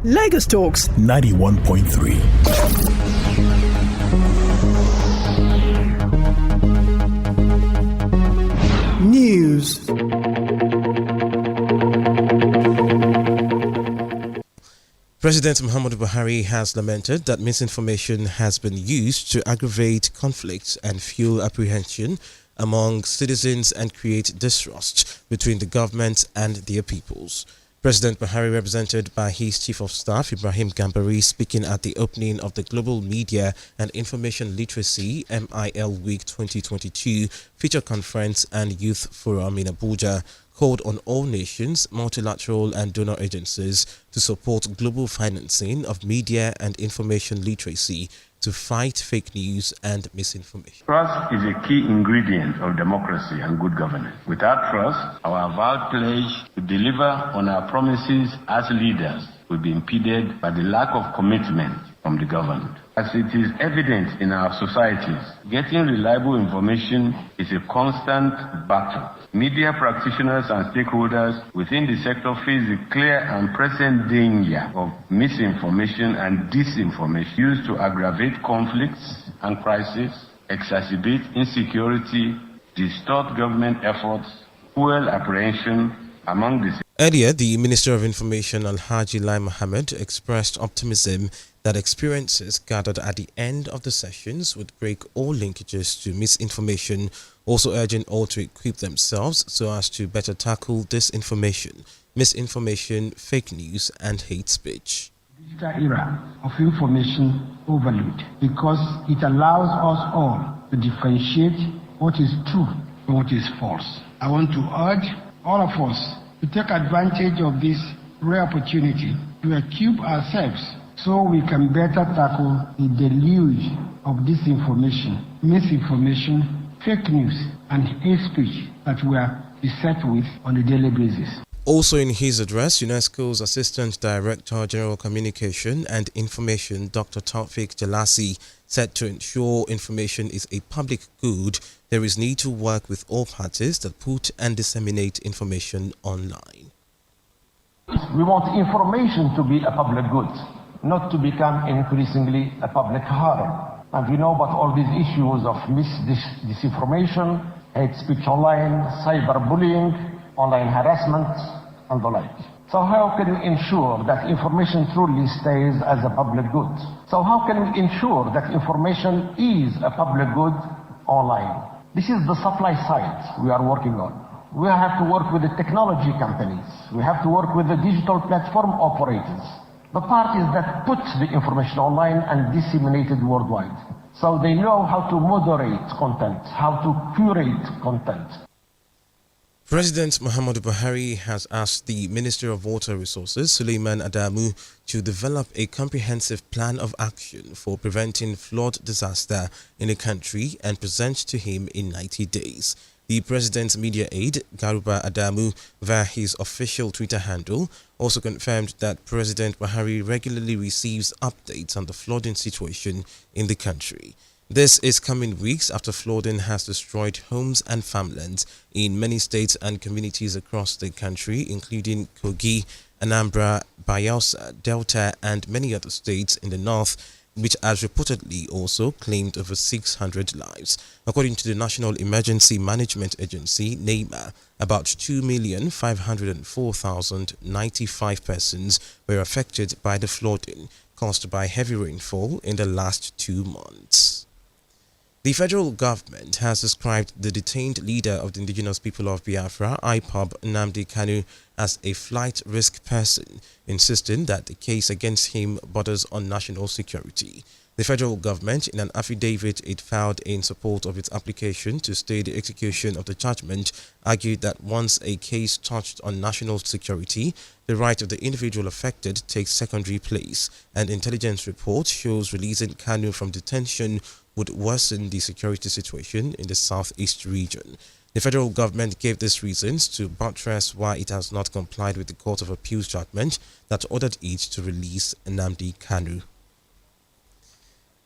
Lagos Talks 91.3. News. President Muhammadu Buhari has lamented that misinformation has been used to aggravate conflicts and fuel apprehension among citizens and create distrust between the government and their peoples. President Buhari, represented by his Chief of Staff Ibrahim Gambari, speaking at the opening of the Global Media and Information Literacy MIL Week 2022 Feature Conference and Youth Forum in Abuja, called on all nations, multilateral and donor agencies to support global financing of media and information literacy to fight fake news and misinformation. Trust is a key ingredient of democracy and good governance. Without trust, our avowed pledge to deliver on our promises as leaders will be impeded by the lack of commitment from the government. As it is evident in our societies, getting reliable information is a constant battle. Media practitioners and stakeholders within the sector face the clear and present danger of misinformation and disinformation used to aggravate conflicts and crises, exacerbate insecurity, distort government efforts, fuel apprehension among the. Earlier, the Minister of Information Alhaji Lai Mohammed expressed optimism that experiences gathered at the end of the sessions would break all linkages to misinformation, also urging all to equip themselves so as to better tackle disinformation, misinformation, fake news and hate speech. Digital era of information overload, because it allows us all to differentiate what is true and what is false. I want to urge all of us to take advantage of this rare opportunity to equip ourselves so we can better tackle the deluge of disinformation, misinformation, fake news, and hate speech that we are beset with on a daily basis. Also in his address, UNESCO's Assistant Director General Communication and Information, Dr. Taufik Jalasi, said to ensure information is a public good, there is need to work with all parties that put and disseminate information online. We want information to be a public good, not to become increasingly a public harm. And we know about all these issues of disinformation, hate speech online, cyberbullying, online harassment, and the like. So how can we ensure that information truly stays as a public good? So how can we ensure that information is a public good online? This is the supply side we are working on. We have to work with the technology companies. We have to work with the digital platform operators, the parties that put the information online and disseminate it worldwide. So they know how to moderate content, how to curate content. President Muhammadu Buhari has asked the Minister of Water Resources, Suleiman Adamu, to develop a comprehensive plan of action for preventing flood disaster in the country and present to him in 90 days. The President's media aide, Garuba Adamu, via his official Twitter handle, also confirmed that President Buhari regularly receives updates on the flooding situation in the country. This is coming weeks after flooding has destroyed homes and farmlands in many states and communities across the country, including Kogi, Anambra, Bayelsa, Delta, and many other states in the north, which has reportedly also claimed over 600 lives. According to the National Emergency Management Agency, NEMA, about 2,504,095 persons were affected by the flooding caused by heavy rainfall in the last 2 months. The federal government has described the detained leader of the indigenous people of Biafra, IPOB, Nnamdi Kanu, as a flight risk person, insisting that the case against him borders on national security. The federal government, in an affidavit it filed in support of its application to stay the execution of the judgment, argued that once a case touched on national security, the right of the individual affected takes secondary place, and intelligence report shows releasing Kanu from detention would worsen the security situation in the southeast region. The federal government gave these reasons to buttress why it has not complied with the Court of Appeals judgment that ordered it to release Nnamdi Kanu.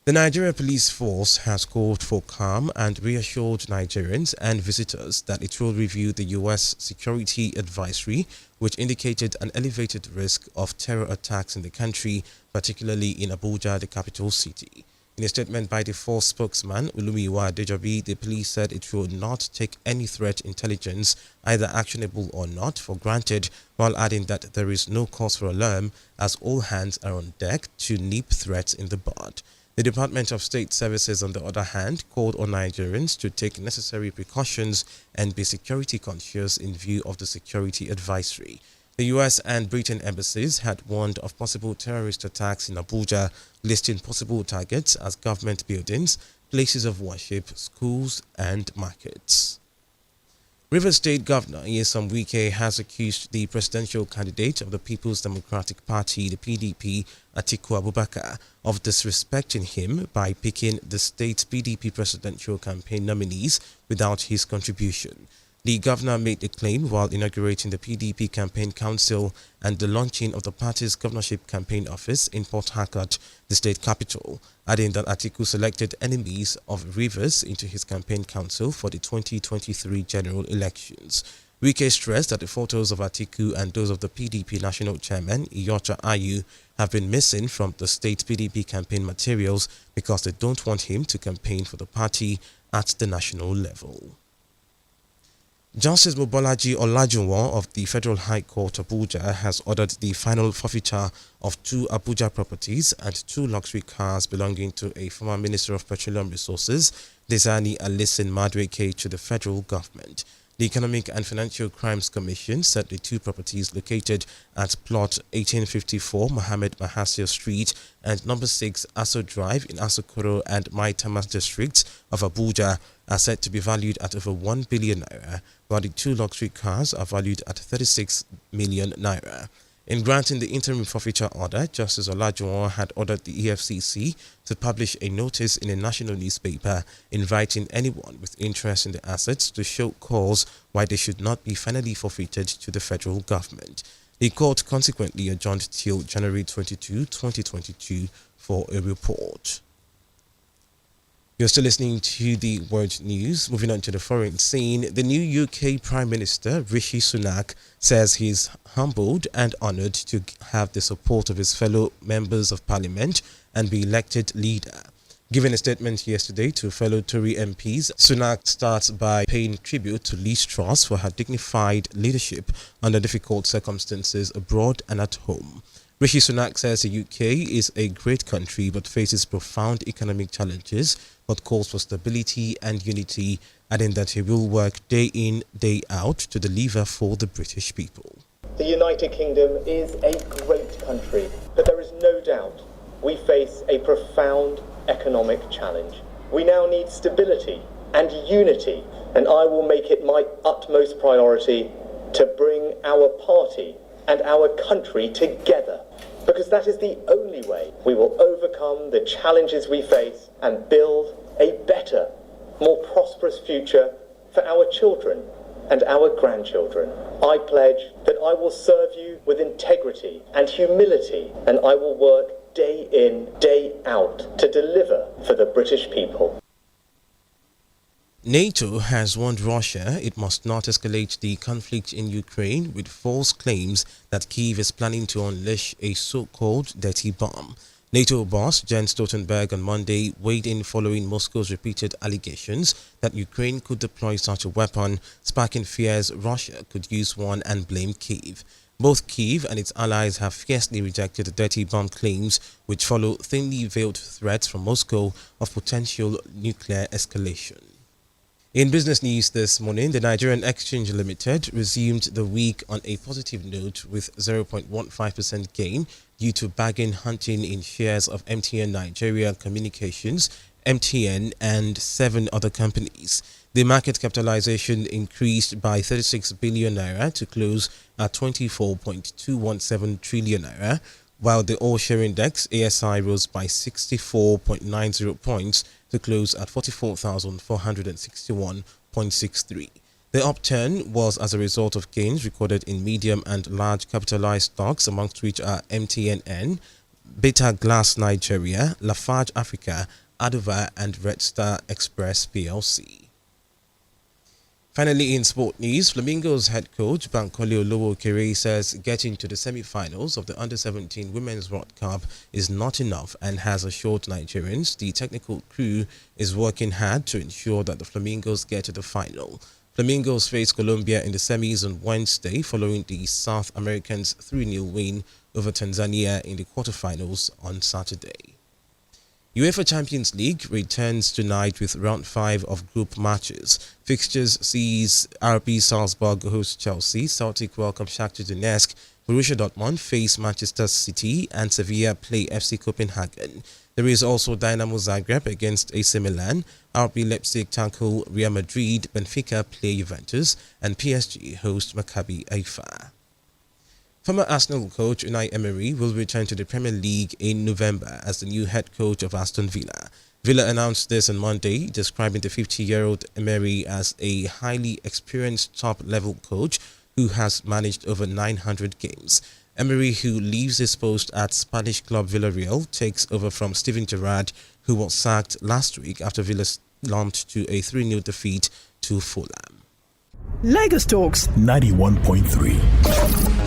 The Nigeria Police Force has called for calm and reassured Nigerians and visitors that it will review the U.S. Security Advisory, which indicated an elevated risk of terror attacks in the country, particularly in Abuja, the capital city. In a statement by the force spokesman, Ulumiwa Dejobi, the police said it will not take any threat intelligence, either actionable or not, for granted, while adding that there is no cause for alarm as all hands are on deck to nip threats in the bud. The Department of State Services, on the other hand, called on Nigerians to take necessary precautions and be security conscious in view of the security advisory. The US and Britain embassies had warned of possible terrorist attacks in Abuja, listing possible targets as government buildings, places of worship, schools, and markets. Rivers State Governor Nyesom has accused the presidential candidate of the People's Democratic Party, the PDP, Atiku Abubakar, of disrespecting him by picking the state's PDP presidential campaign nominees without his contribution. The governor made the claim while inaugurating the PDP campaign council and the launching of the party's governorship campaign office in Port Harcourt, the state capital, adding that Atiku selected enemies of Rivers into his campaign council for the 2023 general elections. Wike stressed that the photos of Atiku and those of the PDP national chairman, Iyorchia Ayu, have been missing from the state PDP campaign materials because they don't want him to campaign for the party at the national level. Justice Mobolaji Olajuwon of the Federal High Court Abuja has ordered the final forfeiture of 2 Abuja properties and 2 luxury cars belonging to a former Minister of Petroleum Resources, Diezani Alison-Madueke, to the federal government. The Economic and Financial Crimes Commission said the 2 properties located at plot 1854 Mohammed Mahasir Street and number 6 Aso Drive in Asokoro and Maitama districts of Abuja are said to be valued at over 1 billion naira, while the 2 luxury cars are valued at 36 million naira. In granting the interim forfeiture order, Justice Olajuwon had ordered the EFCC to publish a notice in a national newspaper inviting anyone with interest in the assets to show cause why they should not be finally forfeited to the federal government. The court consequently adjourned till January 22, 2022 for a report. You're still listening to the World News. Moving on to the foreign scene, the new UK Prime Minister, Rishi Sunak, says he's humbled and honoured to have the support of his fellow members of parliament and be elected leader. Giving a statement yesterday to fellow Tory MPs, Sunak starts by paying tribute to Liz Truss for her dignified leadership under difficult circumstances abroad and at home. Rishi Sunak says the UK is a great country but faces profound economic challenges, but calls for stability and unity, adding that he will work day in, day out to deliver for the British people. The United Kingdom is a great country, but there is no doubt we face a profound economic challenge. We now need stability and unity, and I will make it my utmost priority to bring our party and our country together, because that is the only way we will overcome the challenges we face and build a better, more prosperous future for our children and our grandchildren. I pledge that I will serve you with integrity and humility, and I will work day in, day out to deliver for the British people. NATO has warned Russia it must not escalate the conflict in Ukraine with false claims that Kyiv is planning to unleash a so-called dirty bomb. NATO boss Jens Stoltenberg on Monday weighed in following Moscow's repeated allegations that Ukraine could deploy such a weapon, sparking fears Russia could use one and blame Kyiv. Both Kyiv and its allies have fiercely rejected the dirty bomb claims, which follow thinly veiled threats from Moscow of potential nuclear escalation. In business news this morning, the Nigerian Exchange Limited resumed the week on a positive note with 0.15% gain due to bargain hunting in shares of MTN Nigeria Communications, MTN, and 7 other companies. The market capitalization increased by 36 billion naira to close at 24.217 trillion naira, while the all-share index ASI rose by 64.90 points to close at 44,461.63. The upturn was as a result of gains recorded in medium and large capitalized stocks, amongst which are MTNN, Beta Glass Nigeria, Lafarge Africa, Adova and Red Star Express PLC. Finally, in sport news, Flamingos head coach Bankole Olowokere says getting to the semi-finals of the Under-17 Women's World Cup is not enough and has assured Nigerians the technical crew is working hard to ensure that the Flamingos get to the final. Flamingos face Colombia in the semis on Wednesday following the South Americans' 3-0 win over Tanzania in the quarterfinals on Saturday. UEFA Champions League returns tonight with round 5 of group matches. Fixtures sees RB Salzburg host Chelsea, Celtic welcome Shakhtar Donetsk, Borussia Dortmund face Manchester City and Sevilla play FC Copenhagen. There is also Dynamo Zagreb against AC Milan, RB Leipzig tackle Real Madrid, Benfica play Juventus and PSG host Maccabi Haifa. Former Arsenal coach Unai Emery will return to the Premier League in November as the new head coach of Aston Villa. Villa announced this on Monday, describing the 50-year-old Emery as a highly experienced top-level coach who has managed over 900 games. Emery, who leaves his post at Spanish club Villarreal, takes over from Steven Gerrard, who was sacked last week after Villa slumped to a 3-0 defeat to Fulham. Lagos Talks 91.3.